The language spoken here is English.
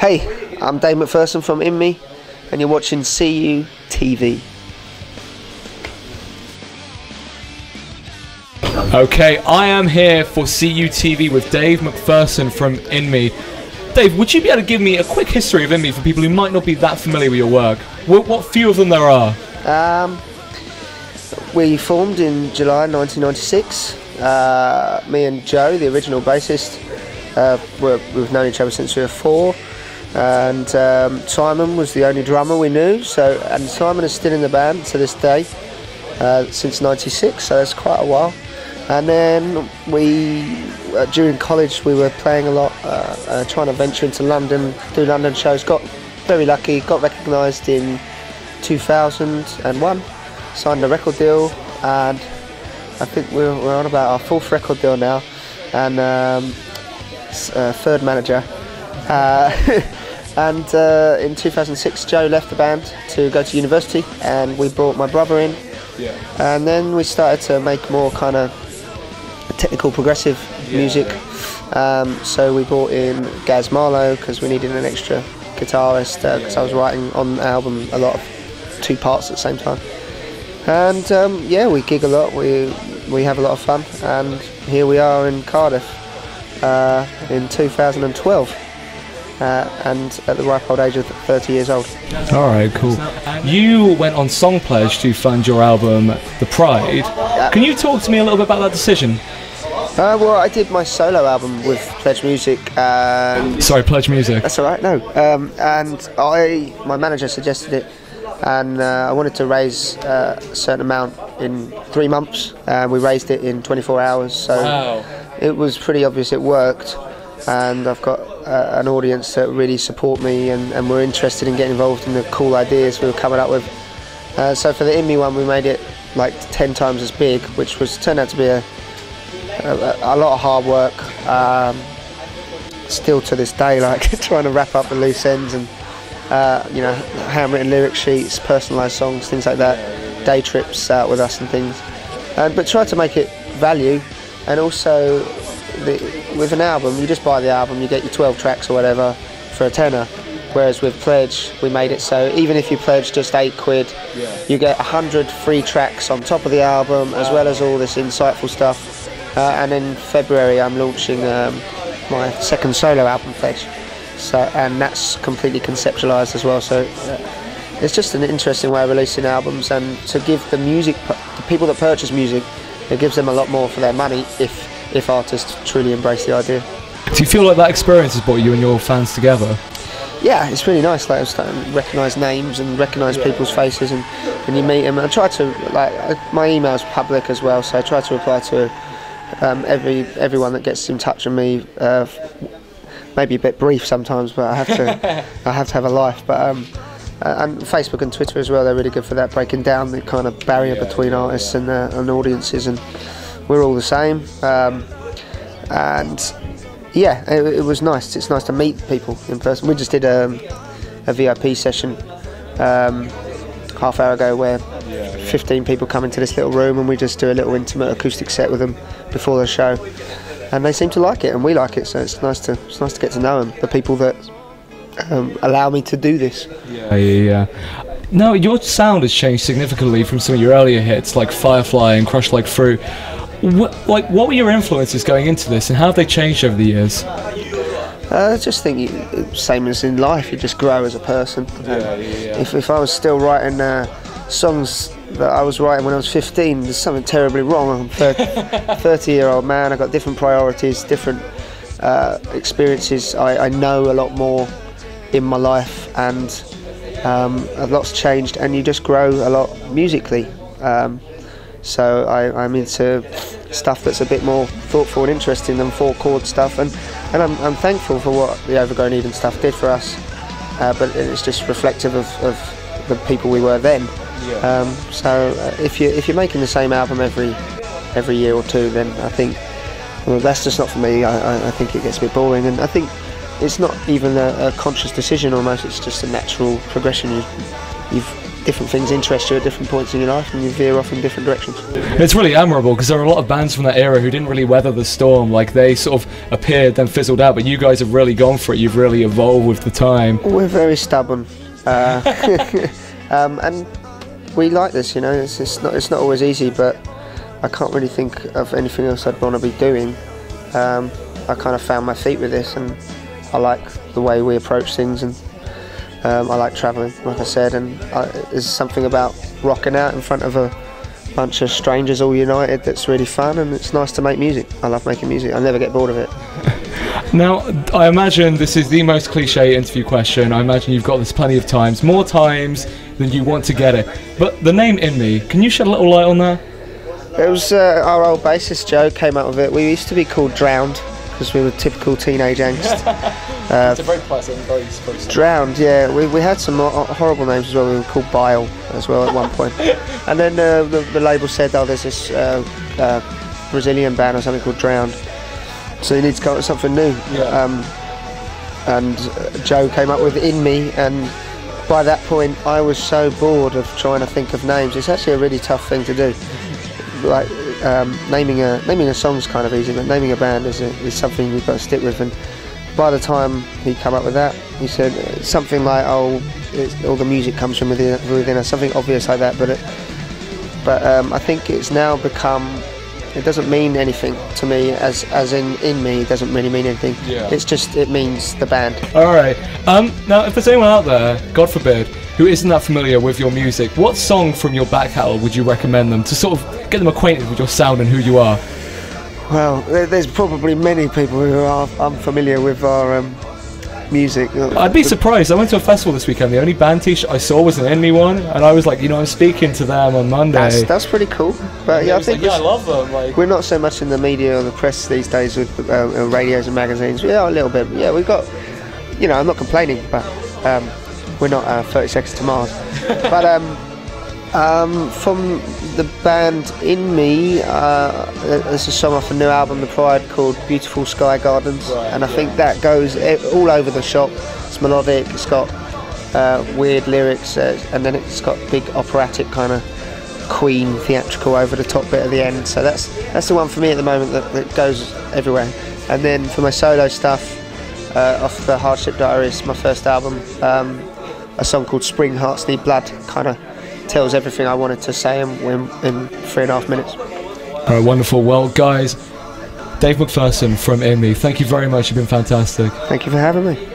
Hey, I'm Dave McPherson from InMe, and you're watching CU TV. Okay, I am here for CU TV with Dave McPherson from InMe. Dave, would you be able to give me a quick history of InMe for people who might not be that familiar with your work? What few of them there are? We formed in July 1996. Me and Joe, the original bassist, we've known each other since we were 4. And Simon was the only drummer we knew. And Simon is still in the band to this day, since '96. So that's quite a while. And then during college, we were playing a lot, trying to venture into London, do London shows. Got very lucky, got recognised in 2001, signed a record deal, and I think we're on about our 4th record deal now, and 3rd manager. And in 2006, Joe left the band to go to university, and we brought my brother in. Yeah. And then we started to make more kind of technical progressive music. So we brought in Gaz Marlowe because we needed an extra guitarist, because I was writing on the album a lot of 2 parts at the same time. And yeah, we gig a lot, we have a lot of fun, and here we are in Cardiff in 2012. And at the ripe old age of 30 years old. Alright, cool. You went on Song Pledge to fund your album, The Pride. Can you talk to me a little bit about that decision? Well, I did my solo album with Pledge Music. Sorry, Pledge Music. That's alright, no. And my manager suggested it, and I wanted to raise a certain amount in 3 months. We raised it in 24 hours, so wow. It was pretty obvious it worked. And I've got an audience that really support me and were interested in getting involved in the cool ideas we were coming up with. So for the InMe one, we made it like 10 times as big, which turned out to be a lot of hard work. Still to this day, like trying to wrap up the loose ends and you know, handwritten lyric sheets, personalised songs, things like that. Day trips out with us and things. But try to make it value, and also. With an album, you just buy the album, you get your 12 tracks or whatever for a tenner, whereas with Pledge we made it so even if you pledge just £8, you get 100 free tracks on top of the album, as well as all this insightful stuff. And in February I'm launching my 2nd solo album, Pledge, and that's completely conceptualised as well, so it's just an interesting way of releasing albums, and to give the people that purchase music, it gives them a lot more for their money if artists truly embrace the idea. Do you feel like that experience has brought you and your fans together? Yeah, it's really nice. Like, I'm starting to recognise names and recognise people's faces, and you meet them. I try to, like, my email's public as well, so I try to reply to everyone that gets in touch with me. Maybe a bit brief sometimes, but I have to have a life. But and Facebook and Twitter as well, they're really good for that, breaking down the kind of barrier between artists and audiences, and we're all the same. And yeah, it was nice. It's nice to meet people in person. We just did a VIP session half hour ago, where 15 people come into this little room and we just do a little intimate acoustic set with them before the show, and they seem to like it and we like it, so it's nice to get to know them, the people that allow me to do this. Yeah. Now, your sound has changed significantly from some of your earlier hits like Firefly and Crush Like Fruit. What were your influences going into this, and how have they changed over the years? I just think same as in life, you just grow as a person. If I was still writing songs that I was writing when I was 15, there's something terribly wrong. I'm a 30-year-old man, I've got different priorities, different experiences. I know a lot more in my life, and a lot's changed, and you just grow a lot musically. So I'm into stuff that's a bit more thoughtful and interesting than 4-chord stuff, and I'm thankful for what the Overgrown Eden stuff did for us, but it's just reflective of the people we were then. So if you're making the same album every year or two, then I think, well, that's just not for me. I think it gets a bit boring, and I think it's not even a conscious decision almost, it's just a natural progression. You've different things interest you at different points in your life, and you veer off in different directions. It's really admirable, because there are a lot of bands from that era who didn't really weather the storm. Like, they sort of appeared then fizzled out, but you guys have really gone for it. You've really evolved with the time. We're very stubborn, and we like this, you know. It's not always easy, but I can't really think of anything else I'd want to be doing. I kind of found my feet with this, and I like the way we approach things, and I like travelling, like I said, and there's something about rocking out in front of a bunch of strangers all united that's really fun, and it's nice to make music. I love making music. I never get bored of it. Now, I imagine this is the most cliche interview question. I imagine you've got this plenty of times, more times than you want to get it. But the name InMe, can you shed a little light on that? It was our old bassist Joe came up with it. We used to be called Drowned, because we were typical teenage angst. It's a very pleasant, very Drowned, yeah. We had some horrible names as well. We were called Bile as well at one point. And then the label said, oh, there's this Brazilian band or something called Drowned, so you need to come up with something new. Yeah. And Joe came up with InMe, and by that point I was so bored of trying to think of names. It's actually a really tough thing to do. Like naming a song's kind of easy, but naming a band is something you've got to stick with. And by the time he came up with that, he said something like, "Oh, all the music comes from within us," something obvious like that. But I think it's now become. It doesn't mean anything to me, as in me. It doesn't really mean anything. Yeah. It means the band. All right. Now, if there's anyone out there, God forbid, who isn't that familiar with your music, what song from your back catalogue would you recommend them to sort of get them acquainted with your sound and who you are? Well, there's probably many people who are unfamiliar with our music. I'd be surprised. I went to a festival this weekend. The only band t-shirt I saw was an InMe one, and I was like, I'm speaking to them on Monday. That's pretty cool. But yeah, I think I love them. Like, we're not so much in the media or the press these days with radios and magazines. We are a little bit. Yeah, we've got. I'm not complaining, but we're not 30 Seconds to Mars. But from the band InMe, there's a song off a new album, The Pride, called Beautiful Sky Gardens, and I think that goes all over the shop. It's melodic, it's got weird lyrics, and then it's got big operatic kind of Queen theatrical over the top bit at the end. So that's the one for me at the moment that goes everywhere. And then for my solo stuff, off the Hardship Diaries, my first album, a song called Spring Hearts Need Blood, kind of tells everything I wanted to say in 3.5 minutes. All right, wonderful. Well, guys, Dave McPherson from InMe, thank you very much. You've been fantastic. Thank you for having me.